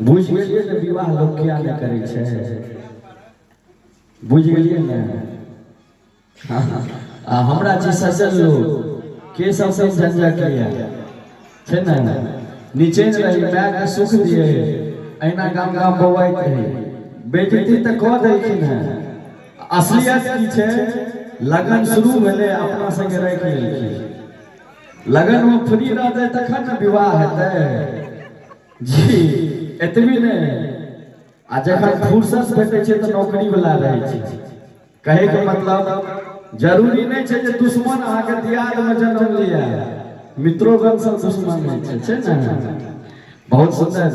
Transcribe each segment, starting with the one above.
बुझ गेलिए ने विवाह लोग किया नहीं करे छे, बुझ गेलिए ने। हमरा जी सजल लोग के सब झंझट लिया छे ना, नीचे रही माय के सुख दिए, ऐना गाम गाम बौआइत रही, बेटी तक कह देलखिन है। असलियत की छे, लगन शुरू भेले अपना संगे राख लेलखिन, लगन में फ्री रहते तखन न विवाह हेतै जी, एतबी ने। आ जखन फुर्सत भेटै छै त नौकरी वाला रहै छै। कहे के मतलब जरूरी नहीं छै जे दुश्मन अहाँ के दियाद में जन्म लिया, मित्रोगण सब दुश्मन नहीं छै ना। बहुत सुंदर।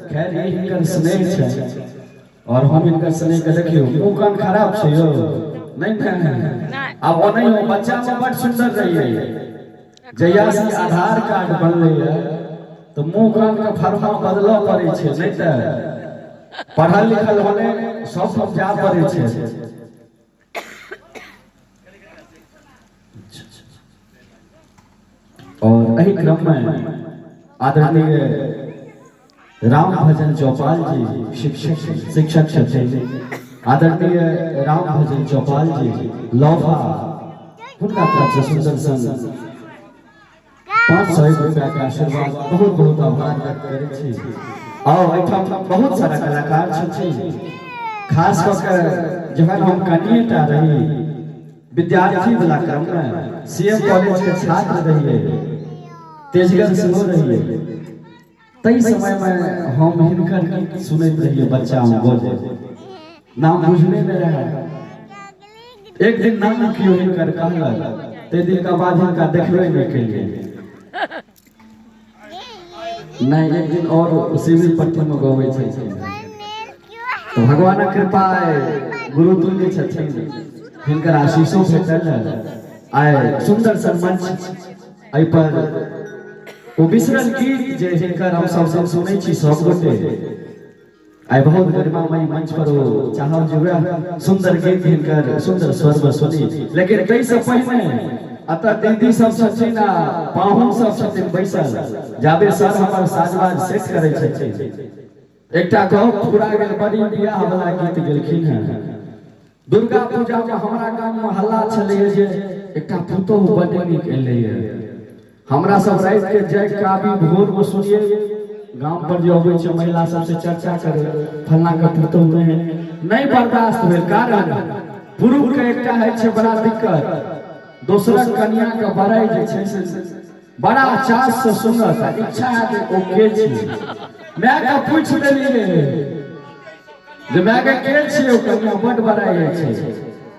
खैर ये हिनकर स्नेह छै और हम इनकर स्नेह के देखियो। मुंह कान खराब छै यो नहीं ना, अब ओनै हो बच्चा में बड़ सुंदर रहिए, जहिया से आधार कार्ड बनले तो मुंह कान के फरमा बदलऽ पड़े छै, नहीं त पढ़ल लिखल होले सब समझा पड़े छै। और एही क्रम में आदरणीय राम भजन चौपाल जी शिक्षक छथिन, आदरणीय राम भजन चौपाल जी लौफा, हुनका तरफ से सुंदर सन 500 रुपया के आशीर्वाद बहुत बहुत आभार व्यक्त करे छी। और एठाम बहुत सारा कलाकार छथिन, खास कर जखन हम कनिएटा रही विद्यार्थी वाला क्रम में सीएम कॉलेज के छात्र रहिए, तेजगन सेहो रहिए, तई समय में हम हिनकर गीत सुनैत रहिए। बच्चा में बोले नाम बुझले नहीं रहा, एक दिन नाम कियो हिनकर कहलक, ते दिन का बाद हिनका देखबे नहीं केलिए। नहीं एक दिन और सिविल पट्टी में गवे छै, तो भगवान कृपा गुरु तुल्य छथिन, हिनकर आशीषों भेटल। आय सुंदर सन मंच एहि पर वो बिसरल गीत जे हिनकर हम सब सुनै छी सब गोटे, आय बहुत गरिमामय मंच पर वो चाहब जे वह सुंदर गीत हिनकर सुंदर स्वर में सुनी। लेकिन तै से पहिने अतः दीदी सब छथिन आ पाहुन सब छथिन बैसल, जाबे सर हमर साजबाज सेट करै छथिन। एकटा गप पूरा गेल, बड़ी बियाह वाला गीत गेलखिन है। दुर्गा पूजा में हमरा गांव में हल्ला छलै जे एकटा पुतोह बड्ड नीक एलैए। हमरा सब रात के जय काबी भोर में सुनिए, गांव पर जो अबै छै महिला सब से चर्चा करे, फलना के पुतोह नहीं बर्दाश्त भेल। कारण पुरुष के एकटा है छै बड़ा दिक्कत, दोसरक कन्या के बड़ाई जे छै से बड़ा चास से सुनत, इच्छा है कि ओ के छी। मैं के पूछ देलिए जे मैं के छी, ओ कन्या बड़ बड़ाई छै,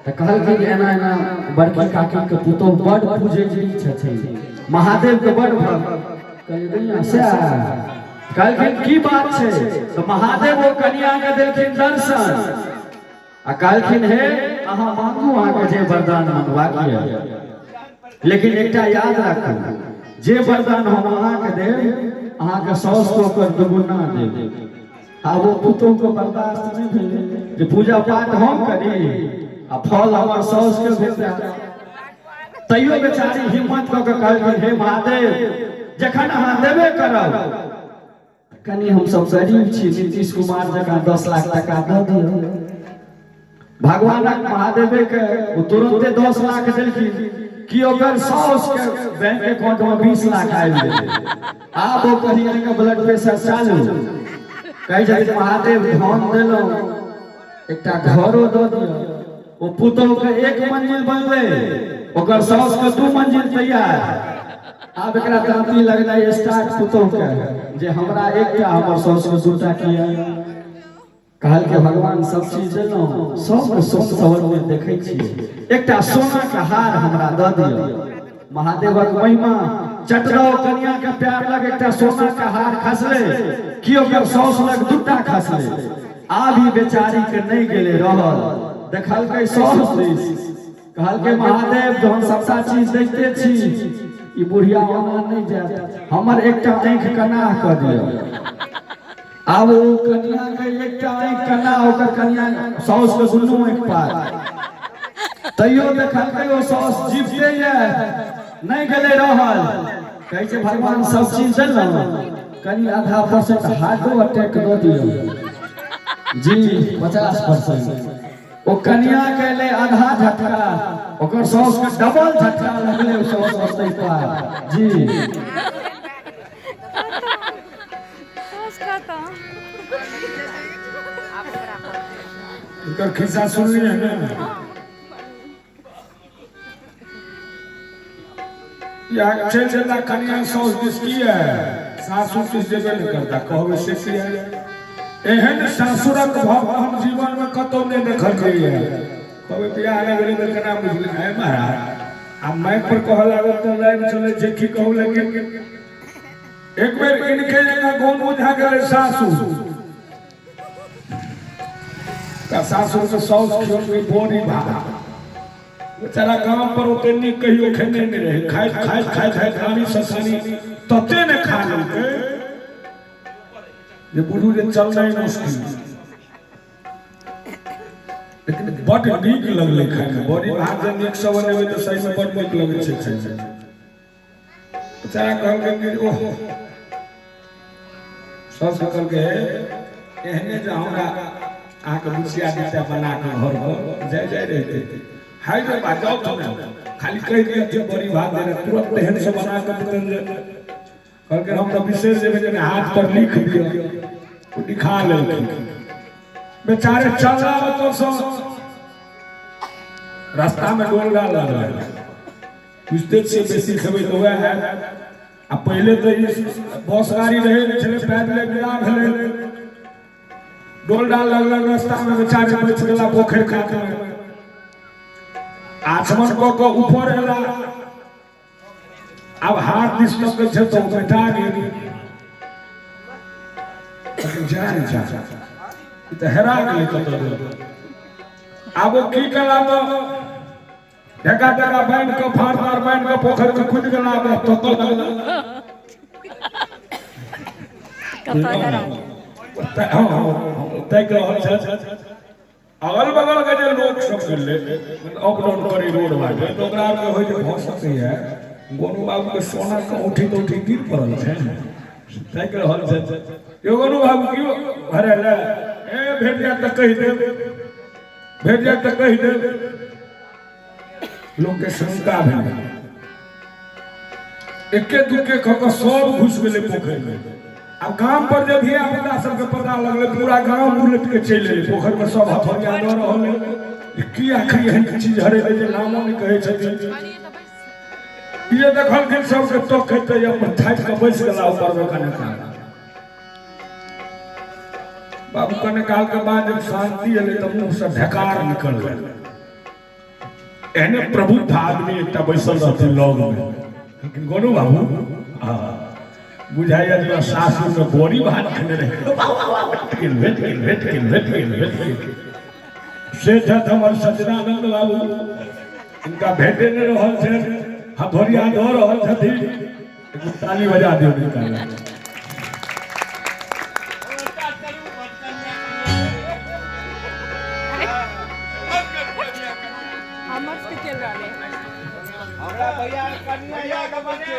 त कहल कि एना एना बड़की काकी के पुतोह बड़ पूजैली छथिन, महादेव के बड़ भक्त। कहलिए से कहलखिन की बात छै, तो महादेव वो कन्या के देलखिन दर्शन आ कहलखिन हे अहाँ मांगू अहाँ जे वरदान मांगबाक ये, लेकिन एकटा याद राखू, जे वरदान हम अहाँ के देब अहाँ के 100 को कर दुगुना देब। आ वो पुतोह को बर्दाश्त नहीं भेल जे पूजा पाठ हम करी आ फल हमर 100 के भेटै। तैयो बेचारी हिम्मत क के कहलखिन हे महादेव जखन अहाँ देबे करब, कनी हम सब गरीब छी, नीतीश कुमार जकां 10 लाख टका दऽ दियौ। भगवानक महादेव के तुरंते 10 लाख देलखिन कि ओकर 100 के बैंक अकाउंट में 20 लाख आबि गेलै। आब ओ कहिया के ब्लड प्रेशर चालू, कहि छथिन महादेव धन देलहुँ, एकटा घरो दऽ दियौ। ओ पुतोह के 1 मंजिल बनलै, ओकर 100 के 2 मंजिल तैयार। आब एकरा दांती लगनाइ स्टार्ट पुतोह के जे हमरा एकटा हमर 100 के 2टा किया। कहल के भगवान सब चीज देलहुँ, सब सोन सवर में देखै छी, एकटा सोना के हार हमरा दऽ दियौ। महादेवक महिमा चटरौ कन्या के प्यार लग एकटा सोना के हार खसले, कि ओकर 100 लग 2टा खसले। आब ई बेचारी के नहीं गेले रहल, देखल के 100 दिस कहल के महादेव जहन सबटा चीज देखते छी, ई बुढ़िया ओना नहीं जात, हमर एकटा आँख कनाह क दियौ। आब ओ कन्या के एकटा आँख कनाह, ओकर कन्या 100 के दुनू आँख पार। तैयो देखल के ओ 100 जीवते ये नहीं गेले रहल। कहै छै भगवान सब चीज देलहुँ, कहीं आधा परसेंट हार्टो अटैक दो दियो जी 50%। वो कन्या के ले आधा झटका ओकर सौस के डबल झटका लगले सौस बसते पार जी। इनका खिस्सा सुन लिया ना या चल चलता कन्या सौस किसकी है सासू किस जगह नहीं करता कहो से है एहन सासुरक भाव हम जीवन में कतो नहीं देखल गई है कभी बियाह आ गेले त केना बुझले है महाराज आ मैं पर कह लागल त लाइन चले जे की कहू लगे एक बेर इनके जगह कौन बुझा गेले सासू का सासुर के सौस की बोरी भागा बेचारा गांव पर उतनी कहियो खेने नहीं रहे खाए खानी ससानी तते ने खा लेके ये बुढ़ू जे चलना ही मुश्किल लेकिन बड़ नीक लगले खाए में बड़ी भाग जब 100 बने तो सही में बड़ नीक लगे छे खाए में बेचारा कहल के ओह सब कहल के एहने जे हमरा आके मुछिया दिता बना के घर पर जाय रहते हाय रे बाजाओ तुम खाली कह दिया कि बड़ी भाग दे तुरंत एहन से बना के देते कहल के हम तो विशेष जगह हाथ पर लिख दिया वो दिखा ले बेचारे चल रहा तो सो रास्ता में डोल डाल रहा कुछ से बेसी खबे तो वह है अब पहले तो ये बस गाड़ी रहे चले पैदल गिरा भेले डोल डाल लग रास्ता में बेचारे बच गेला पोखर काट में आसमान को ऊपर हैला अब हाथ दिस तक के छे तो बैठा गेली जान जा तो हेरा गेली कतो अब की कला तो ढका ढका बांध के फाड़ फाड़ बांध के पोखर में खुद गेला अब तो लगला कतो हेरा तय के अगल बगल के जो लोग सब गेले अप डाउन करी रोड बाटे तो ओकरा के होय जे भ सकय है गोनू बाबू के सोना के उठी तो उठी गिर पड़ल छै तय के रहल छै यो गोनू बाबू की भरे ले ए भेट जा त कहि दे भेट जा त कहि दे लोग के शंका भेल एके दुके ख सब घुस गेले पोखर में अब गांव पर जब भी आपदा सबके पता लगले पूरा गांव उलट के चल ले पोखर में सब हथौड़ा दर रहले की आखिर एहन चीज हरे जे नामो नहीं कहे छथिन ये देखल के सब के तो कहते अपन ठाठ के बैस गेला ऊपर में कने काल बाबू कने काल के बाद जब शांति एले त मुंह से ढकार निकल गए एने प्रबुद्ध आदमी एकटा बैसल रहते लॉग में लेकिन गोनू बाबू हां बुझाइया जो सासू में बोरी भात खाने रहे से जत हमर सजनानंद बाबू इनका भेटे ने रहल छै हथौड़िया दो रहल छथिन ताली बजा दियो निकाल हमर से चल रहले हमरा भैया कन्या के बच्चे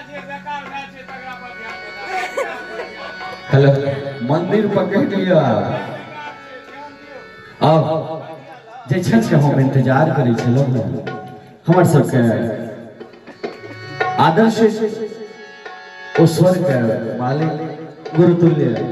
जे बेकार भए छै तकरा पर ध्यान देना हेलो मंदिर पकड़ लिया अब जे छन से हम इंतजार करै छलौ हमर सबके आदर्श ओ स्वर्ग के मालिक गुरुतुल्य